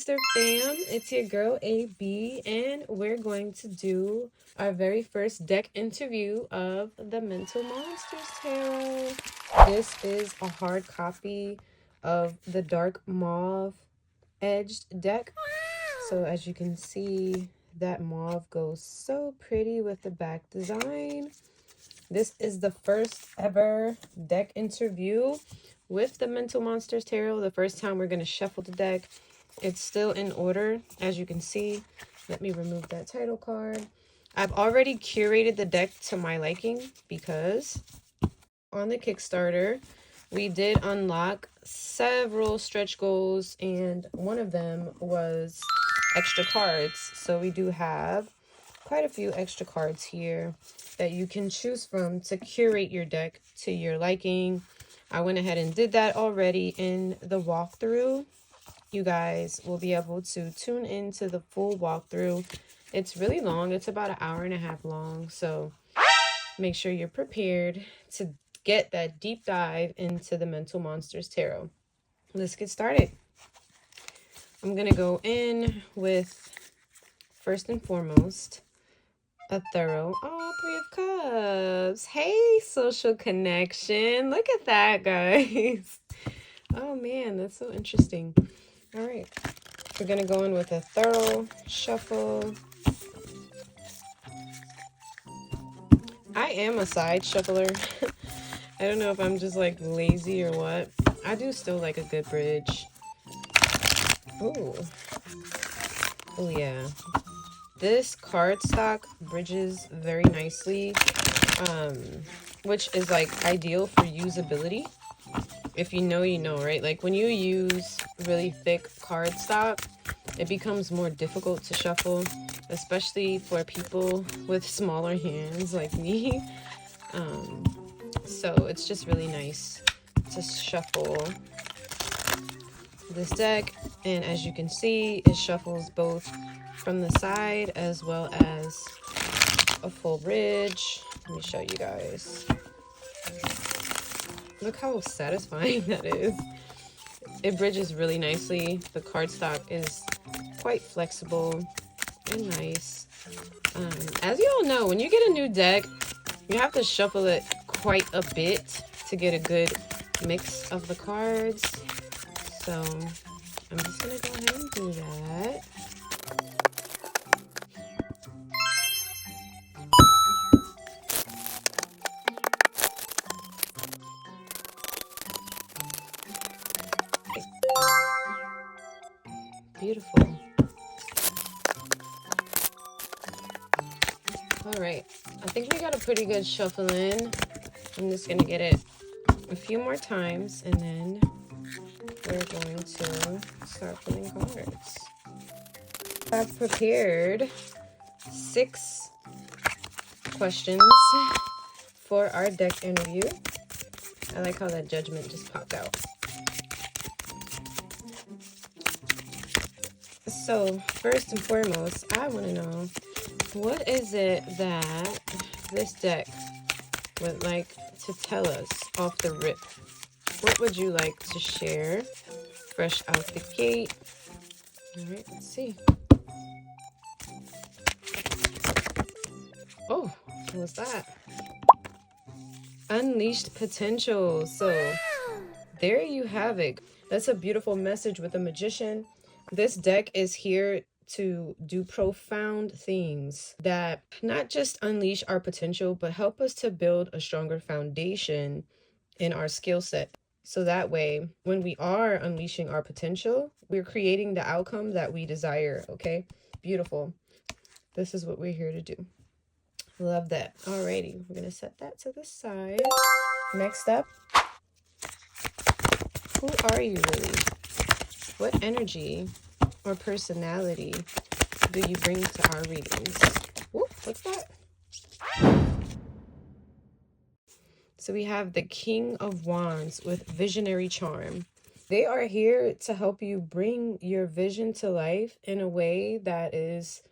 Monster fam, it's your girl AB, and we're going to do our very first deck interview of the Mental Monsters Tarot. This is a hard copy of the dark mauve edged deck. So as you can see, that mauve goes so pretty with the back design. This is the first ever deck interview with the Mental Monsters Tarot. The first time we're going to shuffle the deck. It's still in order, as you can see. Let me remove that title card. I've already curated the deck to my liking because on the Kickstarter, we did unlock several stretch goals, and one of them was extra cards. So we do have quite a few extra cards here that you can choose from to curate your deck to your liking. I went ahead and did that already in the walkthrough. You guys will be able to tune into the full walkthrough. It's really long. It's about an hour and a half long. So make sure you're prepared to get that deep dive into the Mental Monsters Tarot. Let's get started. I'm going to go in with, first and foremost, a thorough, Three of Cups. Hey, social connection. Look at that, guys. Oh, man, that's so interesting. All right. We're going to go in with a thorough shuffle. I am a side shuffler. I don't know if I'm just like lazy or what. I do still like a good bridge. Ooh. Oh, yeah. This cardstock bridges very nicely, which is like ideal for usability. If you know, you know, right? Like when you use really thick cardstock, it becomes more difficult to shuffle, especially for people with smaller hands like me. So it's just really nice to shuffle this deck. And as you can see, it shuffles both from the side as well as a full bridge. Let me show you guys. Look how satisfying that is. It bridges really nicely. The cardstock is quite flexible and nice. As you all know, when you get a new deck, you have to shuffle it quite a bit to get a good mix of the cards. So I'm just gonna go ahead and do that. Beautiful. All right, I think we got a pretty good shuffle in. I'm just gonna get it a few more times and then we're going to start pulling cards. I've prepared 6 questions for our deck interview. I like how that judgment just popped out. So first and foremost, I want to know, what is it that this deck would like to tell us off the rip? What would you like to share fresh out the gate? All right, let's see. Oh, what was that? Unleashed potential. So there you have it. That's a beautiful message with a magician. This deck is here to do profound things that not just unleash our potential, but help us to build a stronger foundation in our skill set. So that way, when we are unleashing our potential, we're creating the outcome that we desire, okay? Beautiful. This is what we're here to do. Love that. Alrighty, we're gonna set that to the side. Next up, who are you really? What energy or personality do you bring to our readings? Whoop, what's that? So we have the King of Wands with Visionary Charm. They are here to help you bring your vision to life in a way that is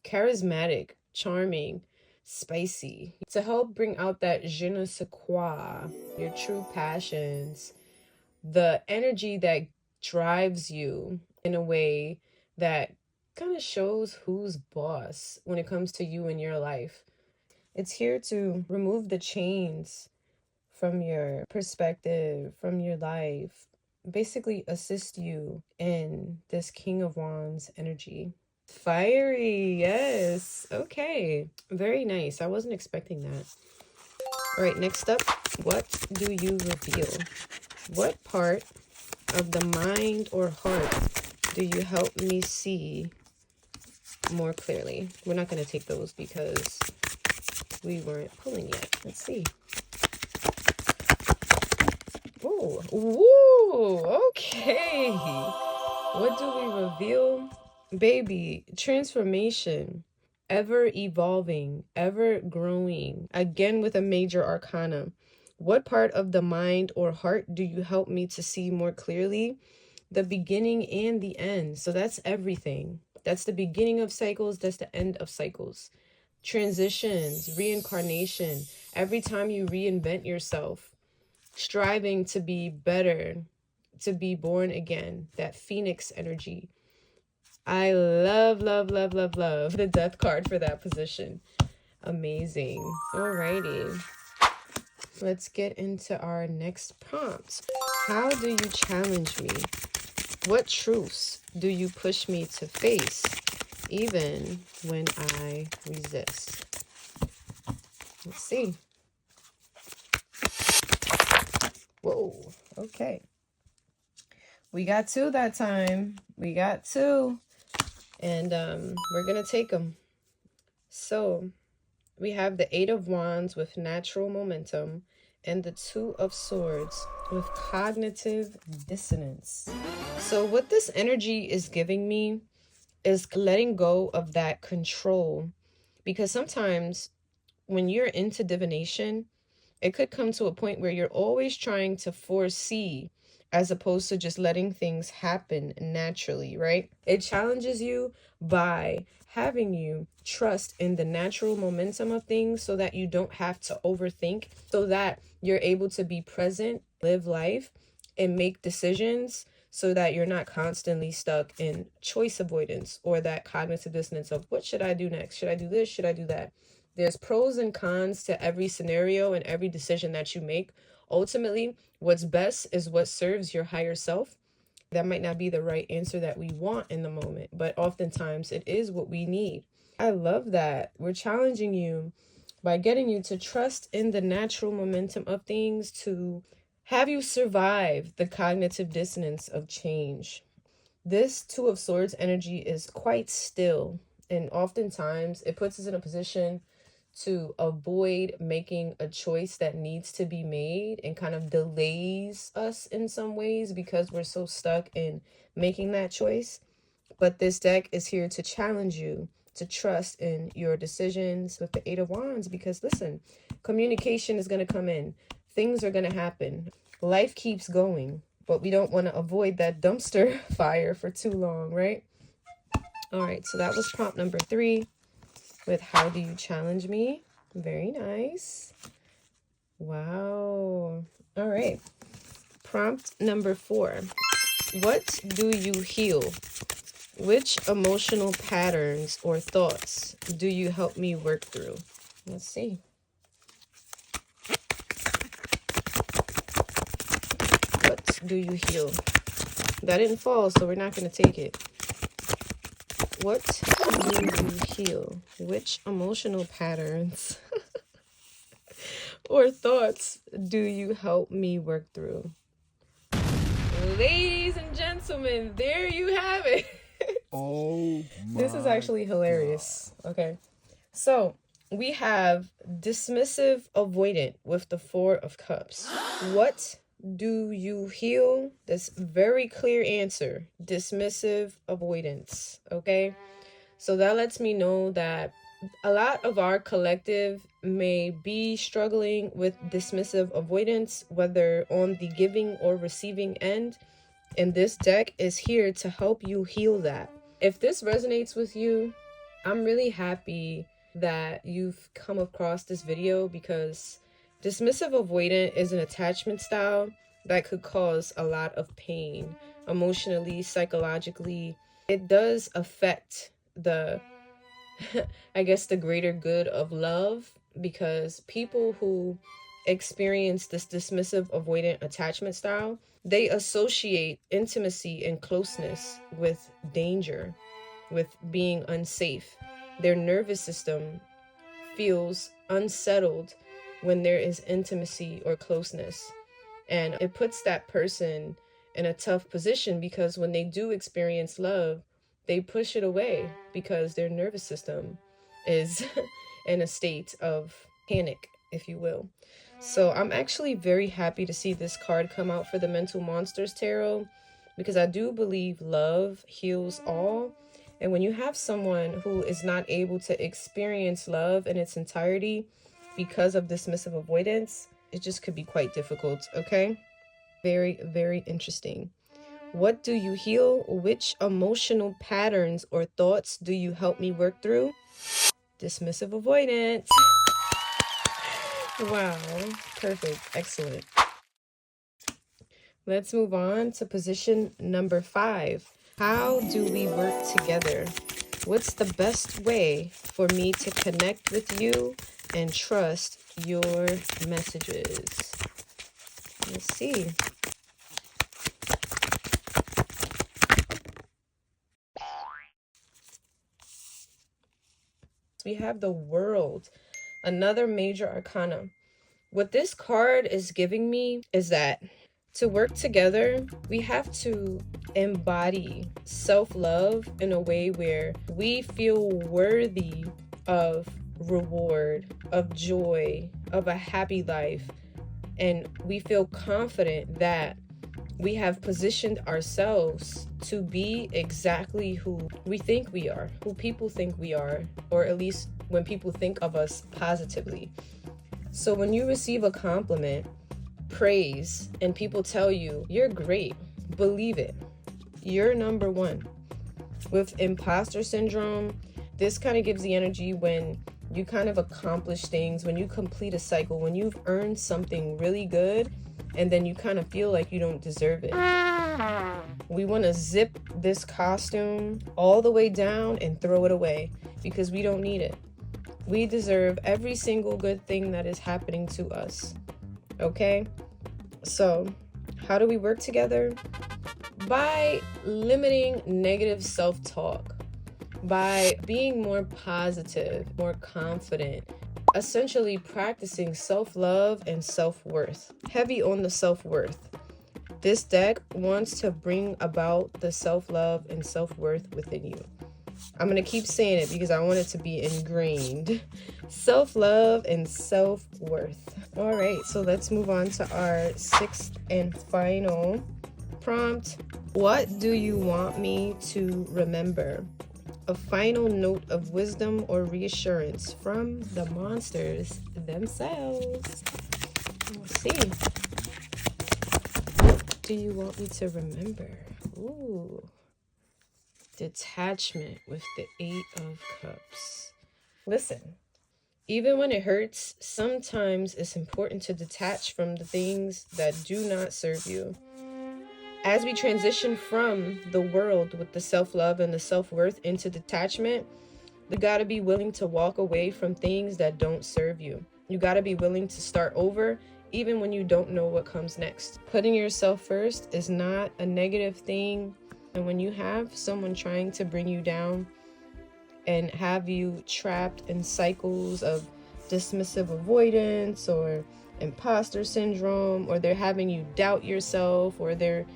charismatic, charming, spicy, to help bring out that je ne sais quoi, your true passions, the energy that drives you in a way that kind of shows who's boss when it comes to you and your life. It's here to remove the chains from your perspective, from your life, basically assist you in this King of Wands energy. Fiery, yes. Okay, very nice. I wasn't expecting that. All right, next up, what do you reveal? What part of the mind or heart do you help me see more clearly? We're not going to take those because we weren't pulling yet. Let's see. Oh, woo, okay. What do we reveal? Baby, transformation, ever evolving, ever growing. Again with a major arcana. What part of the mind or heart do you help me to see more clearly? The beginning and the end. So that's everything. That's the beginning of cycles. That's the end of cycles. Transitions, reincarnation. Every time you reinvent yourself, striving to be better, to be born again, that phoenix energy. I love, love, love, love, love the death card for that position. Amazing. Alrighty. Let's get into our next prompt. How do you challenge me? What truths do you push me to face, even when I resist? Let's see. Whoa, okay. We got two that time. We got two. And we're going to take them. So we have the Eight of Wands with natural momentum and the Two of Swords with cognitive dissonance. So what this energy is giving me is letting go of that control. Because sometimes when you're into divination, it could come to a point where you're always trying to foresee as opposed to just letting things happen naturally, right? It challenges you by having you trust in the natural momentum of things so that you don't have to overthink, so that you're able to be present, live life, and make decisions so that you're not constantly stuck in choice avoidance or that cognitive dissonance of what should I do next? Should I do this? Should I do that? There's pros and cons to every scenario and every decision that you make. Ultimately, what's best is what serves your higher self. That might not be the right answer that we want in the moment, but oftentimes it is what we need. I love that. We're challenging you by getting you to trust in the natural momentum of things, to have you survive the cognitive dissonance of change. This Two of Swords energy is quite still, and oftentimes it puts us in a position to avoid making a choice that needs to be made and kind of delays us in some ways because we're so stuck in making that choice. But this deck is here to challenge you to trust in your decisions with the Eight of Wands, because listen, communication is going to come in. Things are going to happen. Life keeps going, but we don't want to avoid that dumpster fire for too long, right? All right, so that was prompt number 3 with how do you challenge me? Very nice. Wow. All right. Prompt number 4. What do you heal? Which emotional patterns or thoughts do you help me work through? Let's see. What do you heal? That didn't fall, so we're not going to take it. What do you heal? Which emotional patterns or thoughts do you help me work through? Ladies and gentlemen, there you have it. Oh my This is actually hilarious. God. Okay. So we have dismissive avoidant with the Four of Cups. What do you heal? This very clear answer. Dismissive avoidance. Okay. So that lets me know that a lot of our collective may be struggling with dismissive avoidance, whether on the giving or receiving end. And this deck is here to help you heal that. If this resonates with you, I'm really happy that you've come across this video, because dismissive avoidant is an attachment style that could cause a lot of pain emotionally, psychologically, it does affect the I guess the greater good of love, because people who experience this dismissive avoidant attachment style, they associate intimacy and closeness with danger, with being unsafe. Their nervous system feels unsettled when there is intimacy or closeness. And it puts that person in a tough position, because when they do experience love, they push it away because their nervous system is in a state of panic, if you will. So I'm actually very happy to see this card come out for the Mental Monsters Tarot, because I do believe love heals all. And when you have someone who is not able to experience love in its entirety because of dismissive avoidance, it just could be quite difficult, okay? Very, very interesting. What do you heal? Which emotional patterns or thoughts do you help me work through? Dismissive avoidance. Wow. Perfect. Excellent. Let's move on to position number 5. How do we work together? What's the best way for me to connect with you and trust your messages? Let's see. We have the World, another major arcana. What this card is giving me is that to work together, we have to embody self-love in a way where we feel worthy of reward, of joy, of a happy life. And we feel confident that we have positioned ourselves to be exactly who we think we are, who people think we are, or at least when people think of us positively. So when you receive a compliment, praise, and people tell you, you're great, believe it. You're number one. With imposter syndrome, this kind of gives the energy when you kind of accomplish things, when you complete a cycle, when you've earned something really good, and then you kind of feel like you don't deserve it. We want to zip this costume all the way down and throw it away because we don't need it. We deserve every single good thing that is happening to us. Okay? So, how do we work together? By limiting negative self-talk, by being more positive, more confident, essentially practicing self-love and self-worth. Heavy on the self-worth. This deck wants to bring about the self-love and self-worth within you. I'm going to keep saying it because I want it to be ingrained. Self-love and self-worth. All right, so let's move on to our 6th and final prompt. What do you want me to remember? A final note of wisdom or reassurance from the monsters themselves. Let's see. What do you want me to remember? Ooh. Detachment with the 8 of Cups. Listen, even when it hurts, sometimes it's important to detach from the things that do not serve you. As we transition from the world with the self-love and the self-worth into detachment, you gotta be willing to walk away from things that don't serve you. You gotta be willing to start over even when you don't know what comes next. Putting yourself first is not a negative thing. And when you have someone trying to bring you down and have you trapped in cycles of dismissive avoidance or imposter syndrome, or they're having you doubt yourself, or they're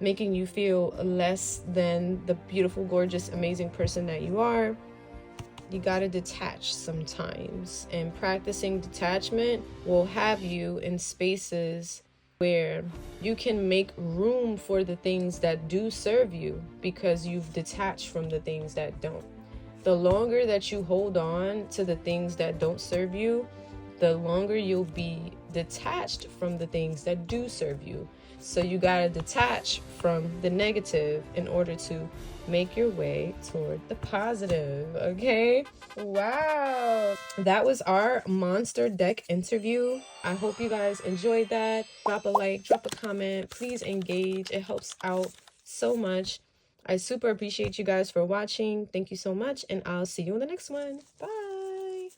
making you feel less than the beautiful, gorgeous, amazing person that you are, you gotta detach sometimes. And practicing detachment will have you in spaces where you can make room for the things that do serve you because you've detached from the things that don't. The longer that you hold on to the things that don't serve you, the longer you'll be detached from the things that do serve you. So you gotta detach from the negative in order to make your way toward the positive, okay? Wow. That was our monster deck interview. I hope you guys enjoyed that. Drop a like, drop a comment, please engage. It helps out so much. I super appreciate you guys for watching. Thank you so much, and I'll see you in the next one. Bye.